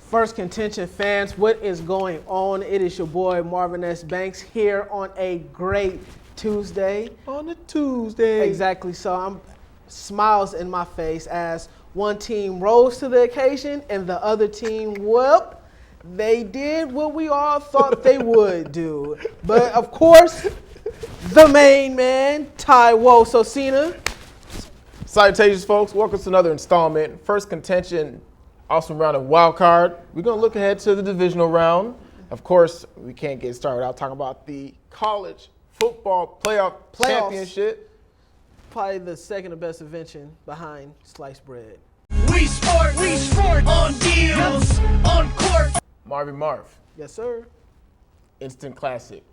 Phirst Contention fans, what is going on? It is your boy Marvin S. Banks here on a great Tuesday. On a Tuesday. Exactly. So I'm smiles in my face as one team rose to the occasion and the other team, well, they did what we all thought they would do. But of course, the main man, Ty Wososina. Salutations, folks. Welcome to another installment. Phirst Contention, awesome round of wild card. We're going to look ahead to the divisional round. Of course, we can't get started without talking about the college football playoffs championship. Probably the second best invention behind sliced bread. We sport on deals, on court. Marv. Yes, sir. Instant classic.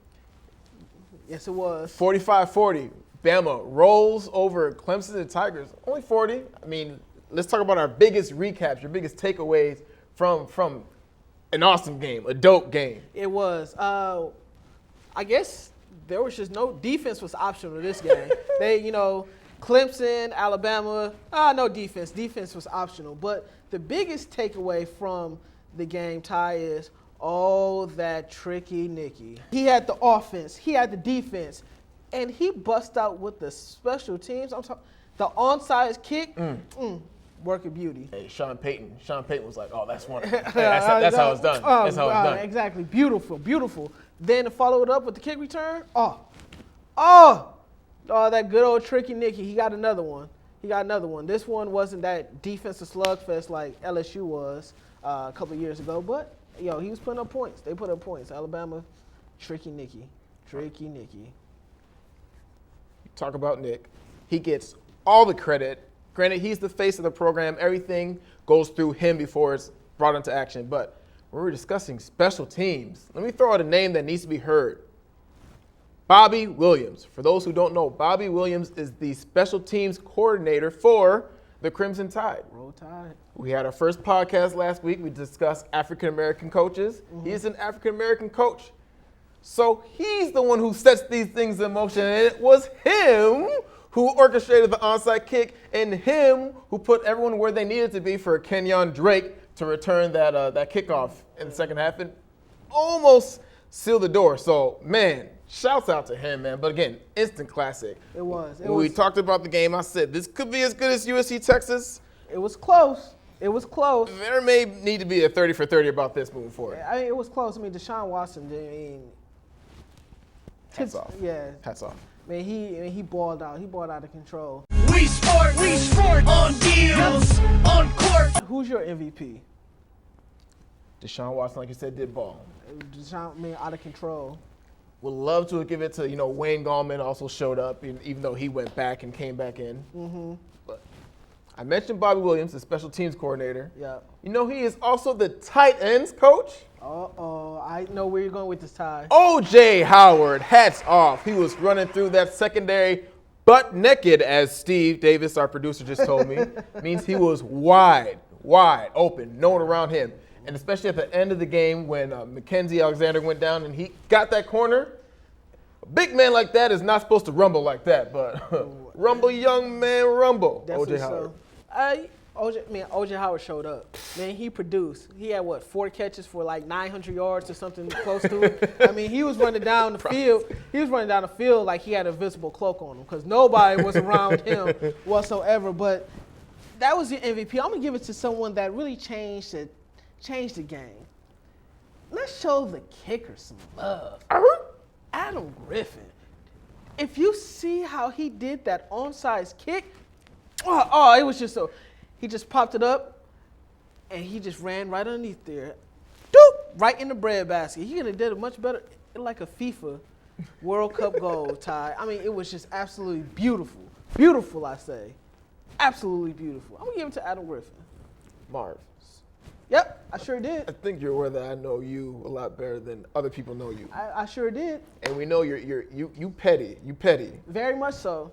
Yes, it was. 45-40. Bama rolls over Clemson and Tigers. Only 40. I mean, let's talk about our biggest recaps, your biggest takeaways from an awesome game, a dope game. It was. I guess there was just no defense was optional this game. Clemson, Alabama, no defense. Defense was optional. But the biggest takeaway from the game, Ty, is that tricky Nicky. He had the offense. He had the defense. And he bust out with the special teams. I'm talking the onside kick, work of beauty. Hey, Sean Payton was like, "Oh, that's wonderful. Hey, that's how it's done. That's how it's done." Exactly, beautiful. Then followed up with the kick return. That good old tricky Nicky. He got another one. This one wasn't that defensive slugfest like LSU was a couple of years ago, but he was putting up points. They put up points. Alabama, tricky Nicky. Talk about Nick. He gets all the credit. Granted, he's the face of the program. Everything goes through him before it's brought into action. But when we're discussing special teams, let me throw out a name that needs to be heard. Bobby Williams. For those who don't know, Bobby Williams is the special teams coordinator for the Crimson Tide. Roll Tide. We had our first podcast last week. We discussed African-American coaches. Mm-hmm. He is an African-American coach. So he's the one who sets these things in motion, and it was him who orchestrated the onside kick and him who put everyone where they needed to be for Kenyon Drake to return that kickoff in the second half and almost seal the door. So, man, shouts out to him, man. But again, instant classic. It was. When we talked about the game, I said this could be as good as USC Texas. It was close. There may need to be a 30 for 30 about this moving forward. I mean, it was close. I mean, Deshaun Watson, Hats off. Yeah. Hats off. Man, he balled out. He balled out of control. We sport on deals, on court. Who's your MVP? Deshaun Watson, like you said, did ball. Deshaun, out of control. Would love to give it to, Wayne Gallman also showed up, even though he went back and came back in. Mm-hmm. But I mentioned Bobby Williams, the special teams coordinator. Yeah. He is also the tight ends coach. I know where you're going with this, Ty. O.J. Howard, hats off. He was running through that secondary butt naked, as Steve Davis, our producer, just told me. Means he was wide open, no one around him. And especially at the end of the game when Mackenzie Alexander went down and he got that corner, a big man like that is not supposed to rumble like that, but rumble, young man, rumble. Definitely O.J. Howard. O.J. Howard showed up. Man, he produced. He had, 4 catches for like 900 yards or something close to it. I mean, he was running down the field. He was running down the field like he had a visible cloak on him because nobody was around him whatsoever. But that was your MVP. I'm going to give it to someone that really changed the game. Let's show the kicker some love. Adam Griffin. If you see how he did that onside kick, it was just so. He just popped it up, and he just ran right underneath there. Doop! Right in the bread basket. He could have did it much better, like a FIFA World Cup goal, Ty. I mean, it was just absolutely beautiful. Beautiful, I say. Absolutely beautiful. I'm going to give it to Adam Griffin. Marv. Yep, I sure did. I think you're aware that I know you a lot better than other people know you. I sure did. And we know you petty. You petty. Very much so.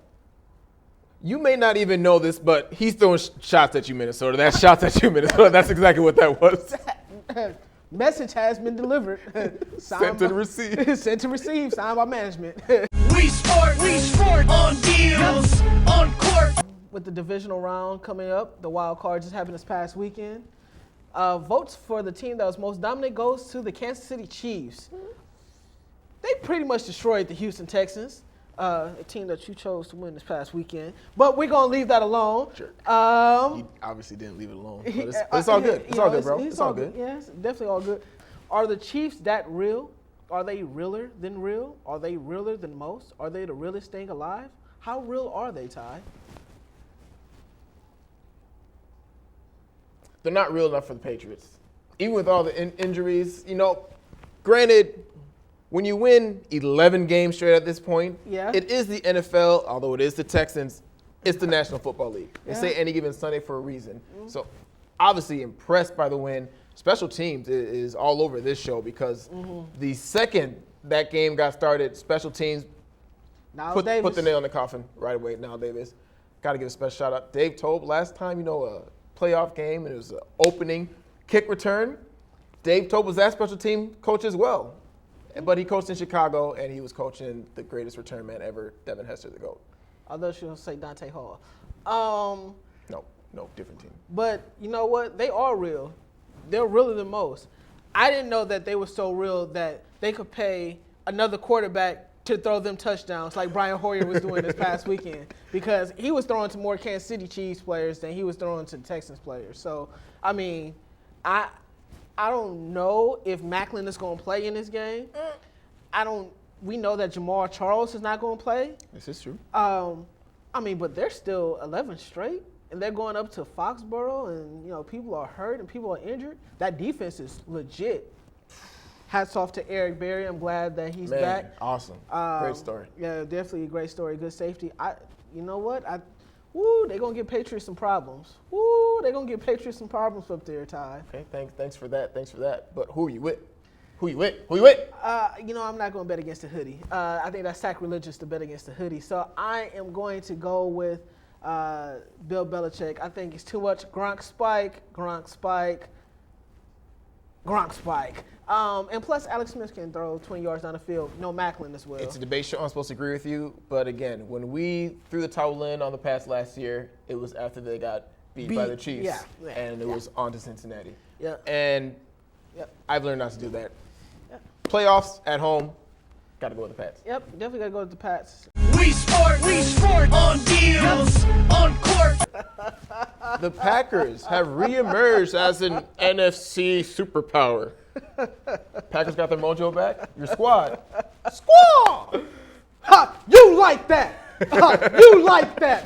You may not even know this, but he's throwing shots at you, Minnesota. That's shots at you, Minnesota. That's exactly what that was. Message has been delivered. Sent to receive. Sent to receive. Signed by management. We sport on deals, on court. With the divisional round coming up, the wild card just happened this past weekend. Votes for the team that was most dominant goes to the Kansas City Chiefs. They pretty much destroyed the Houston Texans, a team that you chose to win this past weekend. But we're going to leave that alone. Sure. He obviously didn't leave it alone. But it's all good. It's all good, bro. It's all good. Yeah, it's definitely all good. Are the Chiefs that real? Are they realer than real? Are they realer than most? Are they the realest thing alive? How real are they, Ty? They're not real enough for the Patriots. Even with all the injuries, granted, when you win 11 games straight at this point, it is the NFL, although it is the Texans, it's the National Football League. They say any given Sunday for a reason. So obviously impressed by the win. Special teams is all over this show because the second that game got started, special teams put the nail in the coffin right away. Now Davis, got to give a special shout out. Dave Tobe, last time, a playoff game, and it was an opening kick return. Dave Tobe was that special team coach as well. But he coached in Chicago, and he was coaching the greatest return man ever, Devin Hester, the GOAT. I thought you were going to say Dante Hall. No, different team. But you know what? They are real. They're realer than most. I didn't know that they were so real that they could pay another quarterback to throw them touchdowns like Brian Hoyer was doing this past weekend, because he was throwing to more Kansas City Chiefs players than he was throwing to Texans players. So, I mean, I don't know if Macklin is going to play in this game. We know that Jamal Charles is not going to play. This is true. But they're still 11 straight, and they're going up to Foxborough, and, people are hurt and people are injured. That defense is legit. Hats off to Eric Berry. I'm glad that he's back. Awesome. Great story. Yeah, definitely a great story. Good safety. You know what? They're going to give Patriots some problems. They're going to give Patriots some problems up there, Ty. Okay, thanks for that. But who are you with? Who you with? I'm not going to bet against the hoodie. I think that's sacrilegious to bet against the hoodie. So I am going to go with Bill Belichick. I think it's too much Gronk spike. And plus, Alex Smith can throw 20 yards down the field. No Macklin as well. It's a debate show. I'm supposed to agree with you. But again, when we threw the towel in on the pass last year, it was after they got beat by the Chiefs. And it was on to Cincinnati. Yeah. And I've learned not to do that. Playoffs at home, got to go with the Pats. Yep, definitely got to go with the Pats. We sport on deals, on court. The Packers have reemerged as an NFC superpower. Packers got their mojo back. Your squad. Ha! You like that? You like that?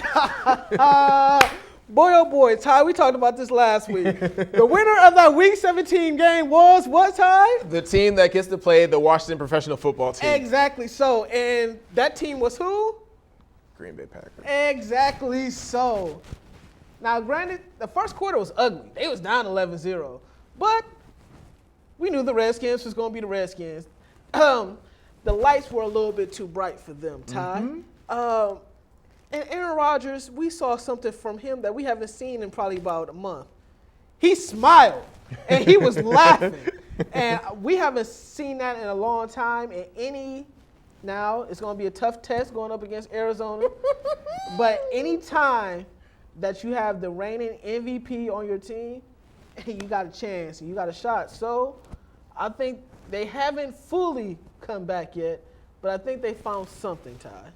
Boy, oh boy, Ty, we talked about this last week. The winner of that Week 17 game was what, Ty? The team that gets to play the Washington Professional Football Team. Exactly so. And that team was who? Green Bay Packers. Exactly so. Now, granted, the first quarter was ugly. They was down 11-0. But we knew the Redskins was going to be the Redskins. The lights were a little bit too bright for them, Ty. And Aaron Rodgers, we saw something from him that we haven't seen in probably about a month. He smiled, and he was laughing. And we haven't seen that in a long time. And now it's going to be a tough test going up against Arizona. But any time that you have the reigning MVP on your team, you got a chance, you got a shot. So I think they haven't fully come back yet, but I think they found something, Ty.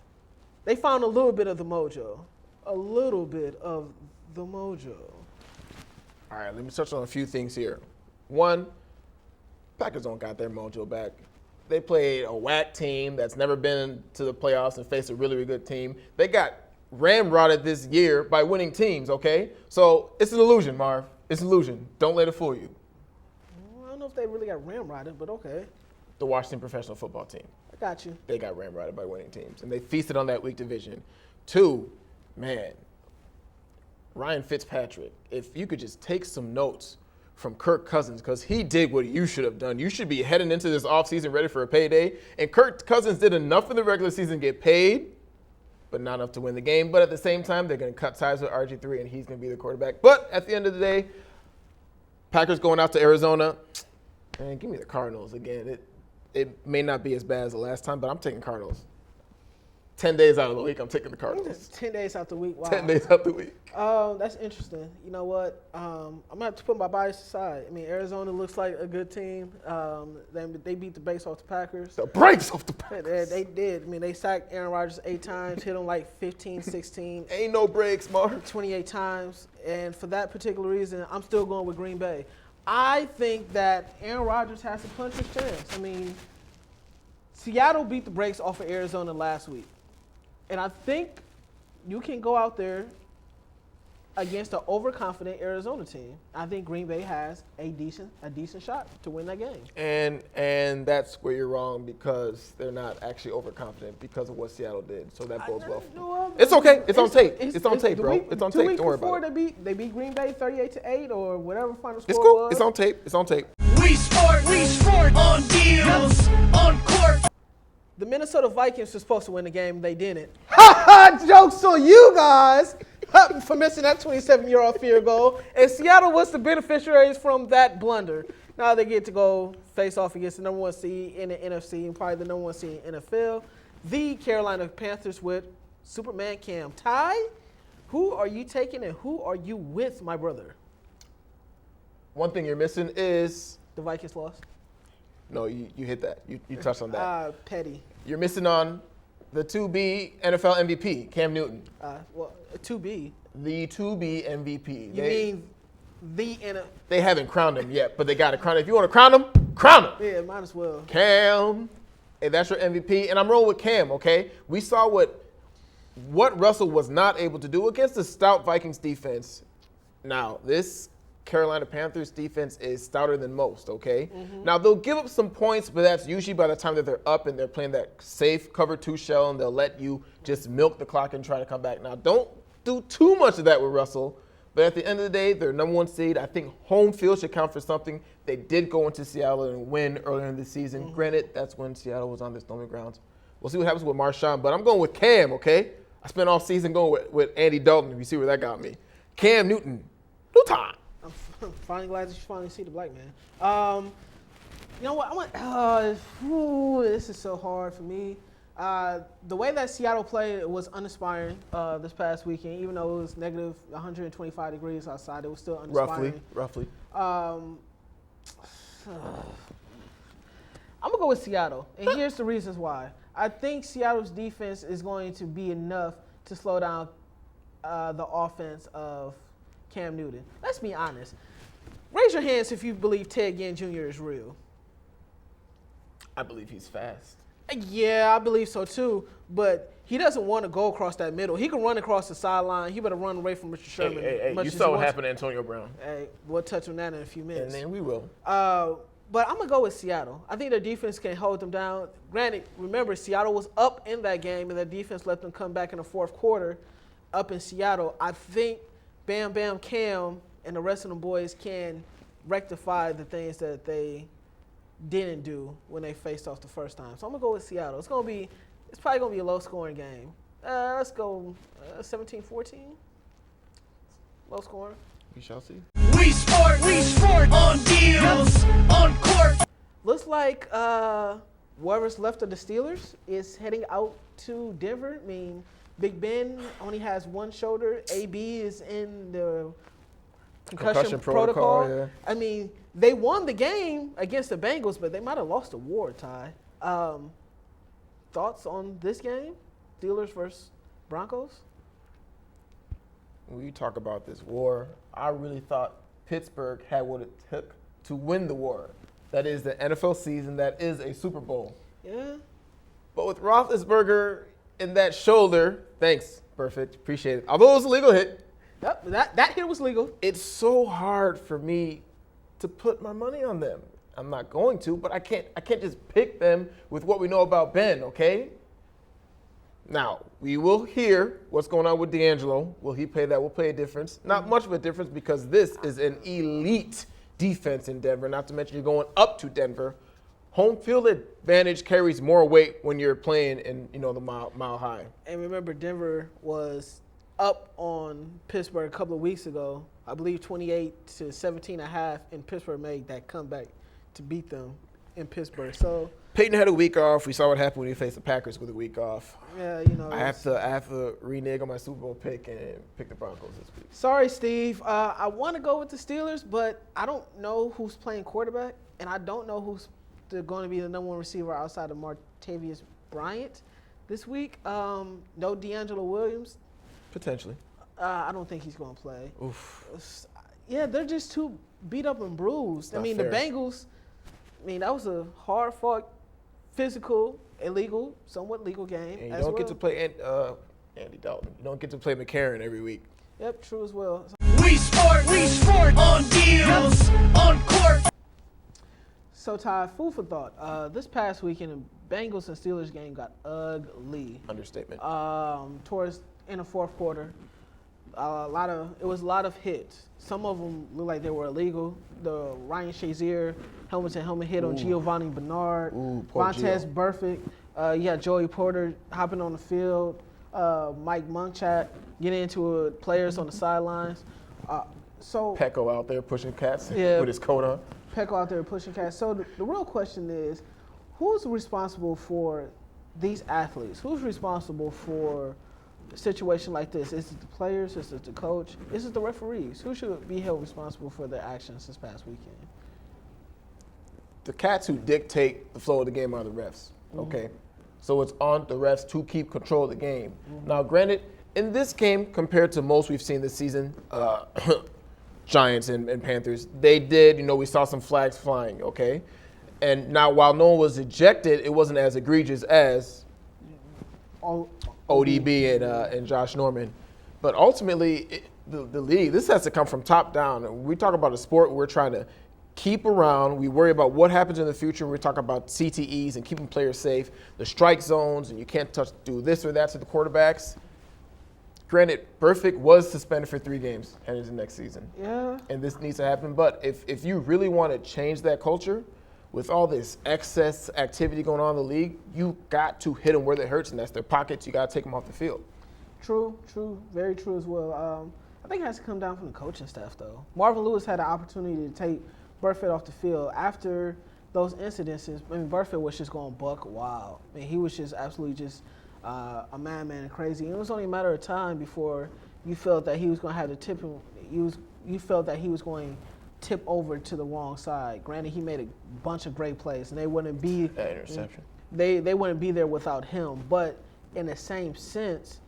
They found a little bit of the mojo. A little bit of the mojo. All right, let me touch on a few things here. One, Packers don't got their mojo back. They played a whack team that's never been to the playoffs and faced a really, really good team. They got ramrodded this year by winning teams, okay? So it's an illusion, Marv. It's an illusion. Don't let it fool you. I don't know if they really got ramrodded, but okay. The Washington Professional Football Team. I got you. They got ramrodded by winning teams, and they feasted on that weak division. Two, man, Ryan Fitzpatrick, if you could just take some notes from Kirk Cousins, because he did what you should have done. You should be heading into this offseason ready for a payday, and Kirk Cousins did enough in the regular season to get paid, but not enough to win the game. But at the same time, they're going to cut ties with RG3, and he's going to be the quarterback. But at the end of the day, Packers going out to Arizona, man, give me the Cardinals again. It may not be as bad as the last time, but I'm taking Cardinals. 10 days out of the week, I'm taking the Cardinals. 10 days out the week. Wow. 10 days out the week. That's interesting. You know what? I'm gonna have to put my bias aside. I mean, Arizona looks like a good team. They beat the brakes off the Packers. The brakes off the Packers. They did. I mean, they sacked Aaron Rodgers 8 times, hit him like 15, 16. Ain't no brakes, Mark. 28 times. And for that particular reason, I'm still going with Green Bay. I think that Aaron Rodgers has a puncher's chance. I mean, Seattle beat the brakes off of Arizona last week. And I think you can go out there against an overconfident Arizona team. I think Green Bay has a decent shot to win that game. And that's where you're wrong because they're not actually overconfident because of what Seattle did. So that bodes well for them. It's okay. It's on tape. It's on tape, bro. It's on tape. Don't worry about it. They beat Green Bay 38-8 or whatever final score It's cool. was. It's on tape. It's on tape. We sport on deals, on court. The Minnesota Vikings were supposed to win the game. They didn't. Jokes on you guys for missing that 27-year-old field goal. And Seattle was the beneficiaries from that blunder. Now they get to go face off against the number 1 seed in the NFC and probably the number 1 seed in the NFL. The Carolina Panthers with Superman Cam. Ty, who are you taking and who are you with, my brother? One thing you're missing is The Vikings lost. no, you hit that. You touched on that. Petty. You're missing on the 2B NFL MVP, Cam Newton. 2B. The 2B MVP. They haven't crowned him yet, but they got to crown him. If you want to crown him, crown him. Yeah, might as well. Cam. Hey, that's your MVP. And I'm rolling with Cam, okay? We saw what Russell was not able to do against the stout Vikings defense. Now, this Carolina Panthers defense is stouter than most, okay? Mm-hmm. Now, they'll give up some points, but that's usually by the time that they're up and they're playing that safe cover 2 shell, and they'll let you just milk the clock and try to come back. Now, don't do too much of that with Russell, but at the end of the day, they're number 1 seed. I think home field should count for something. They did go into Seattle and win earlier in the season. Mm-hmm. Granted, that's when Seattle was on their stormy grounds. We'll see what happens with Marshawn, but I'm going with Cam, okay? I spent all season going with Andy Dalton, if you see where that got me. Cam Newton, new time. I'm finally glad that you finally see the black man. You know what? This is so hard for me. The way that Seattle played was uninspiring this past weekend. Even though it was negative 125 degrees outside, it was still uninspiring. Roughly. I'm going to go with Seattle. And here's the reasons why. I think Seattle's defense is going to be enough to slow down the offense of Cam Newton. Let's be honest. Raise your hands if you believe Ted Ginn Jr. is real. I believe he's fast. Yeah, I believe so too. But he doesn't want to go across that middle. He can run across the sideline. He better run away from Richard Sherman. Hey, you saw what happened to Antonio Brown. Hey, we'll touch on that in a few minutes. And then we will. But I'm going to go with Seattle. I think their defense can hold them down. Granted, remember, Seattle was up in that game, and their defense let them come back in the fourth quarter up in Seattle. I think Bam Bam Cam and the rest of the boys can rectify the things that they didn't do when they faced off the first time. So I'm going to go with Seattle. It's probably going to be a low-scoring game. Let's go 17-14. Low scoring. We shall see. We sport on deals, on court. Looks like whoever's left of the Steelers is heading out to Denver. I mean, Big Ben only has one shoulder. AB is in the concussion protocol. Yeah. I mean, they won the game against the Bengals, but they might have lost the war, Ty. Thoughts on this game? Steelers versus Broncos? When you talk about this war, I really thought Pittsburgh had what it took to win the war. That is the NFL season. That is a Super Bowl. Yeah. But with Roethlisberger in that shoulder, thanks, perfect, appreciate it. Although it was a legal hit. Yep, that hit was legal. It's so hard for me to put my money on them. I'm not going to, but I can't just pick them with what we know about Ben, okay? Now, we will hear what's going on with D'Angelo. Will he play that? Will play a difference. Not much of a difference because this is an elite defense in Denver, not to mention you're going up to Denver. Home field advantage carries more weight when you're playing in, the mile high. And remember, Denver was up on Pittsburgh a couple of weeks ago. I believe 28-17.5, and Pittsburgh made that comeback to beat them in Pittsburgh. So Peyton had a week off. We saw what happened when he faced the Packers with a week off. yeah, I have to renege on my Super Bowl pick and pick the Broncos this week. Sorry, Steve. I want to go with the Steelers, but I don't know who's playing quarterback, and I don't know who's going to be the number one receiver outside of Martavius Bryant this week. No D'Angelo Williams. Potentially. I don't think he's going to play. Oof. Yeah, they're just too beat up and bruised. Not the fair. Bengals, that was a hard-fought, physical, illegal, somewhat legal game. And you as don't well. get to play Andy Dalton. You don't get to play McCarron every week. Yep, true as well. We sport on deals, on court. So, Ty, food for thought. This past weekend, the Bengals and Steelers game got ugly. Understatement. Towards in the fourth quarter, it was a lot of hits. Some of them looked like they were illegal. The Ryan Shazier helmet-to-helmet hit on Giovanni Bernard. Poor Vontaze Gio. Burfict. You had Joey Porter hopping on the field. Mike Munchak getting into players on the sidelines. Pecco out there pushing cats Yeah. with his coat on. Pecco out there pushing cats. So the real question is, who's responsible for these athletes? Who's responsible for a situation like this? Is it the players? Is it the coach? Is it the referees? Who should be held responsible for their actions this past weekend? The cats who dictate the flow of the game are the refs. Okay, so it's on the refs to keep control of the game. Now, granted, in this game, compared to most we've seen this season, Giants and Panthers, they did, we saw some flags flying, okay? And now, while no one was ejected, it wasn't as egregious as ODB and Josh Norman. But ultimately, the league, this has to come from top down. And when we talk about a sport we're trying to keep around, we worry about what happens in the future. We talk about CTEs and keeping players safe, the strike zones, and you can't do this or that to the quarterbacks. Granted, Burfict was suspended for 3 games heading into next season. Yeah. And this needs to happen. But if you really want to change that culture, with all this excess activity going on in the league, you got to hit them where it hurts, and that's their pockets. You got to take them off the field. True, very true as well. I think it has to come down from the coaching staff, though. Marvin Lewis had an opportunity to take Burfict off the field after those incidences. Burfict was just going buck wild. He was just absolutely just a madman and crazy. And it was only a matter of time before you felt that he was going to have to tip him. You felt that he was going to tip over to the wrong side. Granted, he made a bunch of great plays, and they wouldn't be That interception. They wouldn't be there without him. But in the same sense,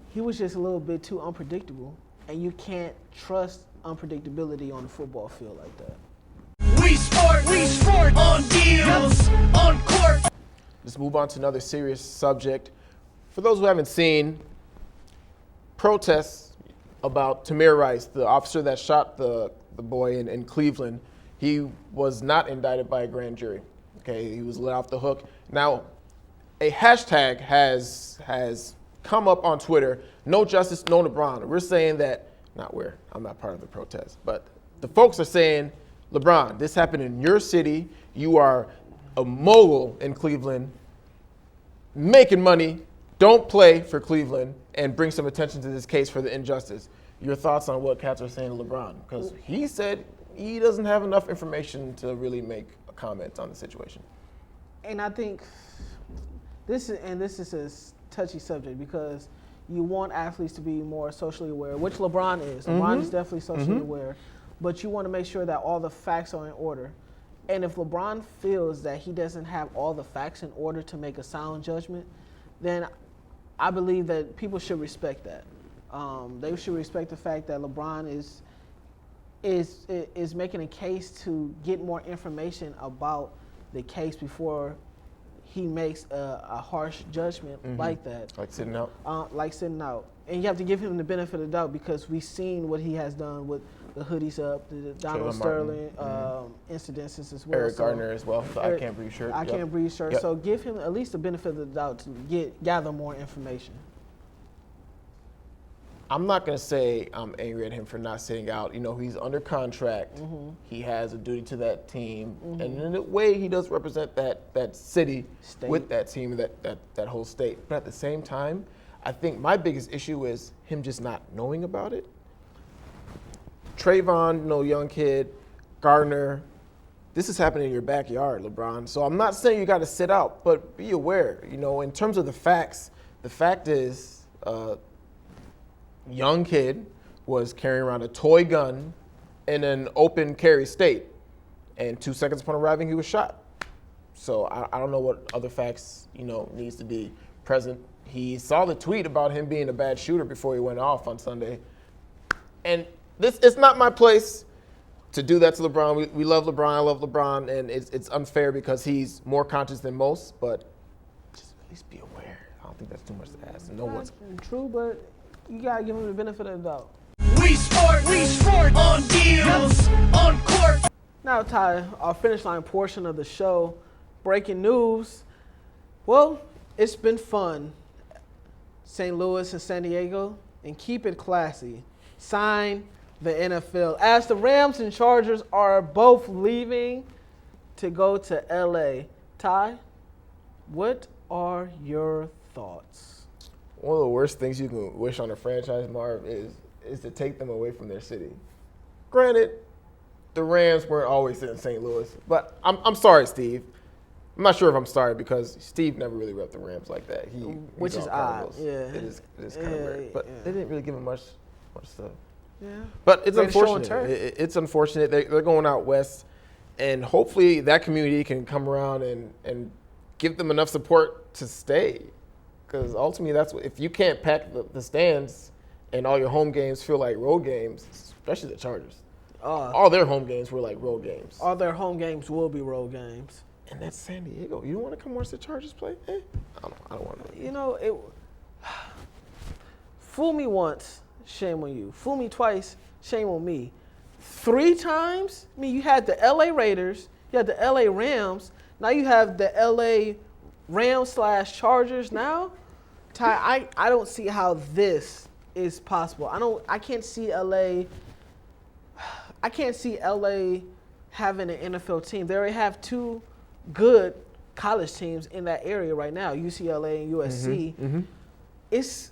he was just a little bit too unpredictable, and you can't trust unpredictability on the football field like that. We sport on deals, on court. Let's move on to another serious subject. For those who haven't seen, protests about Tamir Rice, the officer that shot the boy in Cleveland. He was not indicted by a grand jury. Okay, he was let off the hook. Now, a hashtag has come up on Twitter, no Justice No LeBron. We're saying that, I'm not part of the protest, but the folks are saying, LeBron, this happened in your city. You are a mogul in Cleveland, making money. Don't play for Cleveland and bring some attention to this case for the injustice. Your thoughts on what cats are saying to LeBron? Because he said he doesn't have enough information to really make a comment on the situation. And I think this is a touchy subject because you want athletes to be more socially aware, which LeBron is. LeBron is definitely socially aware, but you want to make sure that all the facts are in order. And if LeBron feels that he doesn't have all the facts in order to make a sound judgment, then I believe that people should respect that. They should respect the fact that LeBron is making a case to get more information about the case before he makes a harsh judgment like that. Like sitting out? And you have to give him the benefit of the doubt because we've seen what he has done with the hoodies up, the Donald Sterling incidences as well. Eric Gardner as well, the I Can't Breathe shirt. I Can't Breathe shirt. Yep. So give him at least the benefit of the doubt to gather more information. I'm not going to say I'm angry at him for not sitting out. He's under contract. He has a duty to that team. And in a way, he does represent that city with that team, that whole state. But at the same time, I think my biggest issue is him just not knowing about it. Trayvon, young kid, Gardner, this is happening in your backyard, LeBron. So I'm not saying you got to sit out, but be aware. You know, in terms of the facts, the fact is, young kid was carrying around a toy gun in an open carry state, and 2 seconds upon arriving, he was shot. So I don't know what other facts, you know, needs to be present. He saw the tweet about him being a bad shooter before he went off on Sunday. And it's not my place to do that to LeBron. We love LeBron. I love LeBron. And it's unfair because he's more conscious than most. But just at least be aware. I don't think that's too much to ask. No one's true, but you got to give him the benefit of the doubt. We sport on deals, on court. Now, Ty, our finish line portion of the show. Breaking news. Well, it's been fun. St. Louis and San Diego, and keep it classy. Sign the NFL. As the Rams and Chargers are both leaving to go to LA. Ty, what are your thoughts? One of the worst things you can wish on a franchise, Marv, is to take them away from their city. Granted, the Rams weren't always in St. Louis, but I'm sorry, Steve. I'm not sure if I'm sorry because Steve never really repped the Rams like that. Which is odd. Yeah. It is kind of weird. But they didn't really give him much stuff. Yeah. But it's Great unfortunate. It's unfortunate. They're going out west, and hopefully that community can come around and give them enough support to stay. Because ultimately, that's what, if you can't pack the stands and all your home games feel like road games, especially the Chargers. All their home games were like road games. All their home games will be road games. And that's San Diego. You don't want to come watch the Chargers play? I don't want to. You know, fool me once, shame on you. Fool me twice, shame on me. 3 times? I mean, you had the LA Raiders, you had the LA Rams, now you have the LA Rams/Chargers now? Ty, I don't see how this is possible. I can't see LA having an NFL team. They already have 2 good college teams in that area right now, UCLA and USC. It's,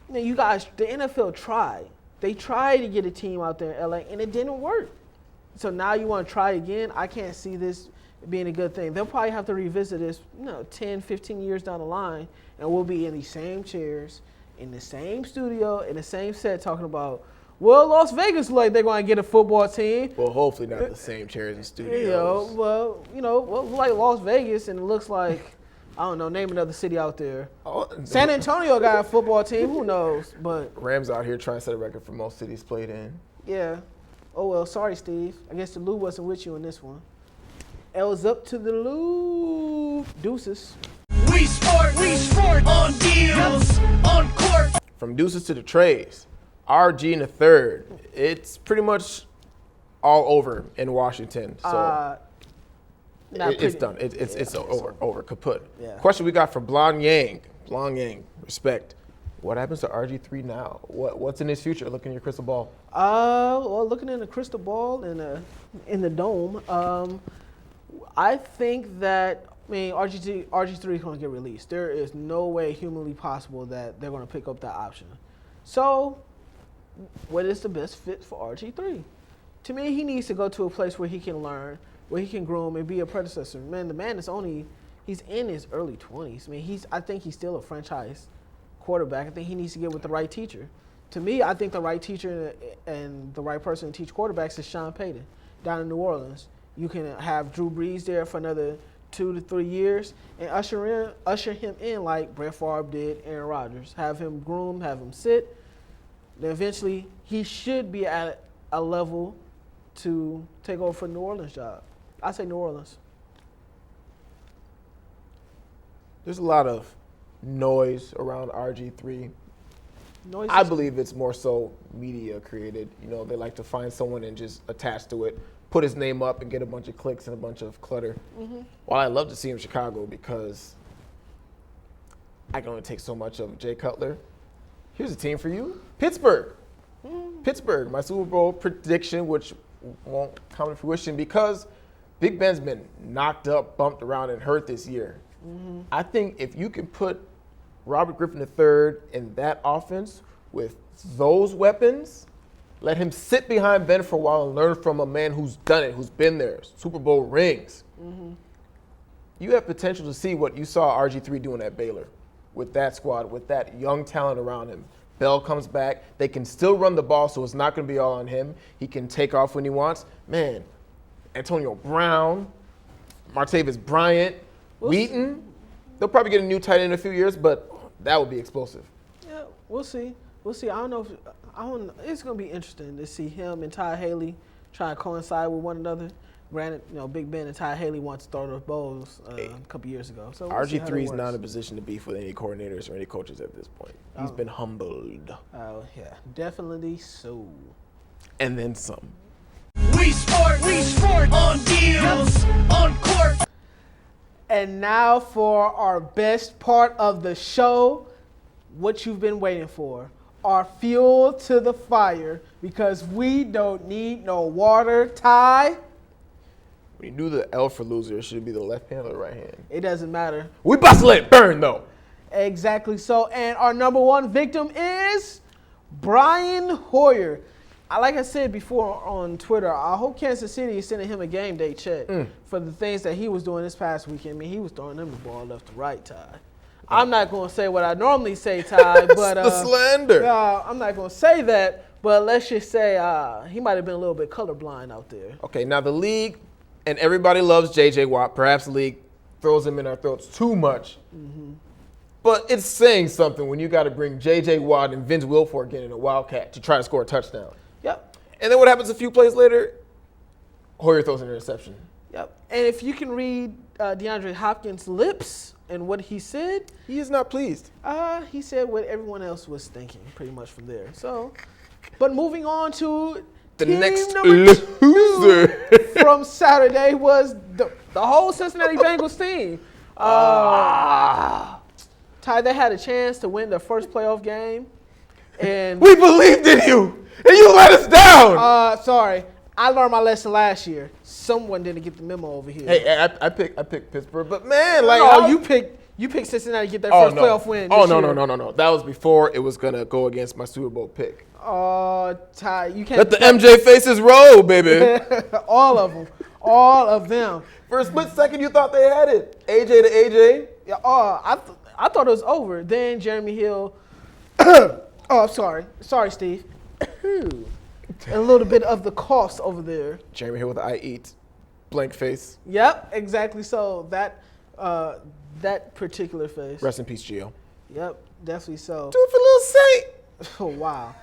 you know, you guys, the NFL tried. They tried to get a team out there in LA, and it didn't work. So now you want to try again? I can't see this being a good thing. They'll probably have to revisit this, 10, 15 years down the line, and we'll be in these same chairs, in the same studio, in the same set talking about, well, Las Vegas like they're going to get a football team. Well, hopefully not the same chairs and studios. Like Las Vegas, and it looks like, I don't know, name another city out there. San Antonio got a football team, who knows? But Rams out here trying to set a record for most cities played in. Yeah. Oh, well, sorry, Steve. I guess the Lou wasn't with you in this one. L's up to the Lou. Deuces. We sport on deals, on court. From deuces to the trays. RG in the third. It's pretty much all over in Washington. So it's done. It's over. Kaput. Yeah. Question we got from Blonde Yang. Blonde Yang. Respect. What happens to RG3 now? What's in his future? Look in your crystal ball. Well, looking in the crystal ball in the dome, I think that RG3 is going to get released. There is no way humanly possible that they're going to pick up that option. So, what is the best fit for RG3? To me, he needs to go to a place where he can learn, where he can groom and be a predecessor. Man, the man he's in his early 20s. I think he's still a franchise quarterback. I think he needs to get with the right teacher. To me, I think the right teacher and the right person to teach quarterbacks is Sean Payton down in New Orleans. You can have Drew Brees there for another 2 to 3 years and usher him in like Brett Favre did Aaron Rodgers. Have him groomed, have him sit. Then eventually he should be at a level to take over for the New Orleans job. I say New Orleans. There's a lot of noise around RG3. Noise. I believe it's more so media created. They like to find someone and just attach to it, put his name up and get a bunch of clicks and a bunch of clutter. Mm-hmm. Well, I love to see him in Chicago because I can only take so much of Jay Cutler. Here's a team for you, Pittsburgh. Mm-hmm. Pittsburgh, my Super Bowl prediction, which won't come to fruition because Big Ben's been knocked up, bumped around, and hurt this year. Mm-hmm. I think if you can put Robert Griffin III in that offense with those weapons, Let him sit behind Ben for a while and learn from a man who's done it, who's been there, Super Bowl rings. Mm-hmm. You have potential to see what you saw RG3 doing at Baylor with that squad, with that young talent around him. Bell comes back. They can still run the ball, so it's not going to be all on him. He can take off when he wants. Man, Antonio Brown, Martavis Bryant, Wheaton. They'll probably get a new tight end in a few years, but that would be explosive. Yeah, we'll see. We'll see. I don't know. It's going to be interesting to see him and Ty Haley try to coincide with one another. Granted, Big Ben and Ty Haley won starter bowls a couple years ago. So we'll RG3 is not in a position to beef with any coordinators or any coaches at this point. He's been humbled. Oh, yeah. Definitely so. And then some. We sport on deals, on court. And now for our best part of the show, what you've been waiting for. Our fuel to the fire, because we don't need no water. Ty? When you do the L for loser, it should be the left hand or the right hand. It doesn't matter. We about to let it burn, though. Exactly so. And our number one victim is Brian Hoyer. Like I said before on Twitter, I hope Kansas City is sending him a game day check for the things that he was doing this past weekend. I mean, he was throwing them the ball left to right, Ty. I'm not going to say what I normally say, Ty, but the slander. I'm not going to say that, but let's just say he might have been a little bit colorblind out there. Okay, now the league, and everybody loves J.J. Watt. Perhaps the league throws him in our throats too much. Mm-hmm. But it's saying something when you got to bring J.J. Watt and Vince Wilfork in a Wildcat to try to score a touchdown. Yep. And then what happens a few plays later? Hoyer throws an interception. Yep. And if you can read DeAndre Hopkins' lips and what he said, he is not pleased. He said what everyone else was thinking pretty much from there. So, but moving on to the team next number loser from Saturday was the whole Cincinnati Bengals team. Ty, they had a chance to win their first playoff game. And we believed in you, and you let us down. Sorry. I learned my lesson last year. Someone didn't get the memo over here. Hey, I picked Pittsburgh, but man, like, no, you picked Cincinnati to get their first playoff win. Oh no! That was before it was gonna go against my Super Bowl pick. Oh, Ty, you can't let the MJ faces roll, baby. All of them, all of them. For a split second, you thought they had it. AJ to AJ. Yeah. I thought it was over. Then Jeremy Hill. Sorry, Steve. A little bit of the cost over there. Jeremy Hill with the I eat, blank face. Yep, exactly. So that particular face. Rest in peace, Gio. Yep, definitely so. Do it for Lil Saint. Oh wow.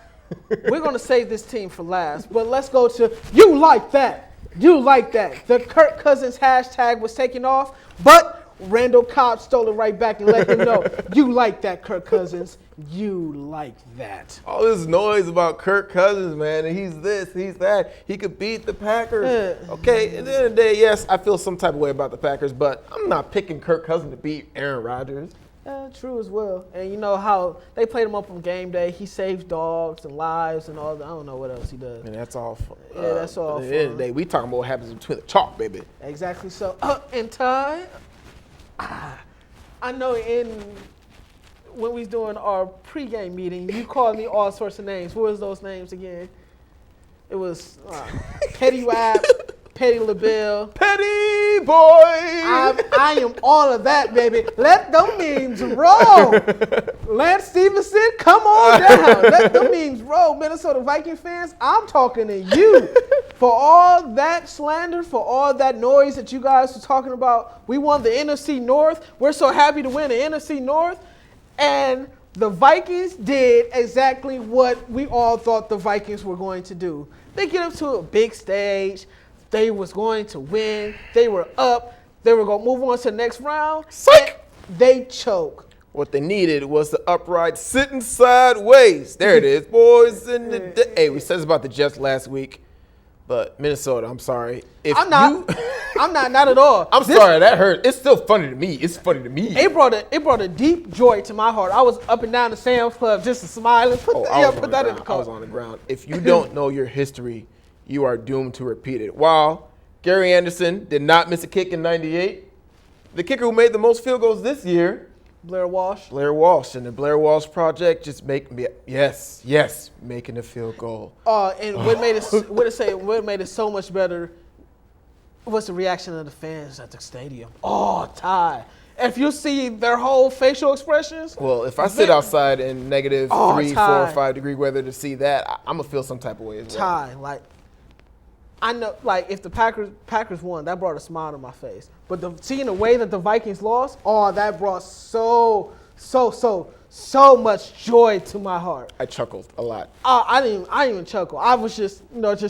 We're gonna save this team for last, but let's go to you like that. You like that. The Kirk Cousins hashtag was taken off, but Randall Cobb stole it right back and let him know you like that, Kirk Cousins. You like that. All this noise about Kirk Cousins, man, and he's this, he's that. He could beat the Packers. Okay, at the end of the day, yes, I feel some type of way about the Packers, but I'm not picking Kirk Cousins to beat Aaron Rodgers. True as well. And you know how they played him up on game day. He saves dogs and lives and all that. I don't know what else he does. And that's all fun. Yeah, that's all fun. At the end of the day, we talking about what happens between the chalk, baby. Exactly so. And Ty, I know when we was doing our pregame meeting, you called me all sorts of names. What was those names again? It was Petty Wap, Petty LaBelle. Petty boy! I am all of that, baby. Let them memes roll. Lance Stevenson, come on down. Let them memes roll. Minnesota Viking fans, I'm talking to you. For all that slander, for all that noise that you guys were talking about, we won the NFC North. We're so happy to win the NFC North. And the Vikings did exactly what we all thought the Vikings were going to do. They get up to a big stage. They was going to win. They were up. They were going to move on to the next round. Psych! They choke. What they needed was the upright sitting sideways. There it is, boys. Hey, we said this about the Jets last week. But Minnesota, I'm sorry. I'm not at all. Sorry, that hurt. It's still funny to me. It's funny to me. It brought a deep joy to my heart. I was up and down the Sam's Club just smiling. Put that in the car. I was on the ground. If you don't know your history, you are doomed to repeat it. While Gary Anderson did not miss a kick in '98, the kicker who made the most field goals this year Blair Walsh. Blair Walsh and the Blair Walsh Project just making the field goal. And what made it so much better was the reaction of the fans at the stadium. Oh, Ty. If you see their whole facial expressions. Well, if I sit outside in negative 3, 4, Ty. 5 degree weather to see that, I'm going to feel some type of way as well. Ty, like, I know, like, if the Packers won, that brought a smile to my face. But seeing the way that the Vikings lost, that brought so much joy to my heart. I chuckled a lot. I didn't even chuckle. I was just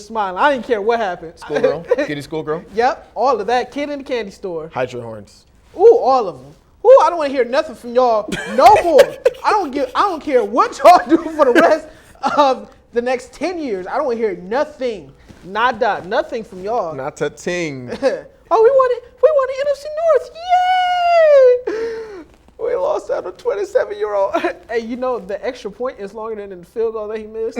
smiling. I didn't care what happened. Schoolgirl? Kitty schoolgirl? Yep, all of that. Kid in the candy store. Hide your horns. Ooh, all of them. Ooh, I don't want to hear nothing from y'all no more. I don't care what y'all do for the rest of the next 10 years. I don't want to hear nothing. Nada, nothing from y'all. Not a ting. We won the NFC North. Yay! We lost out a 27-year-old. Hey, you know the extra point is longer than the field goal that he missed.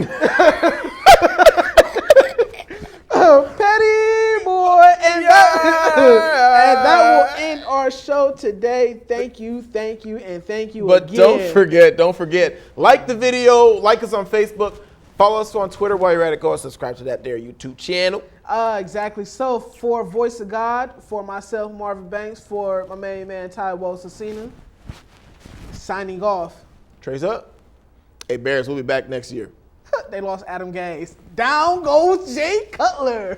Petty boy, and that will end our show today. Thank you, and thank you But again. don't forget, like the video, like us on Facebook, follow us on Twitter while you're at it. Go and subscribe to that there YouTube channel. Exactly. So for Voice of God, for myself, Marvin Banks, for my main man, Ty Wolsacina, signing off. Trace up. Hey, Bears, we'll be back next year. They lost Adam Gaze. Down goes Jay Cutler.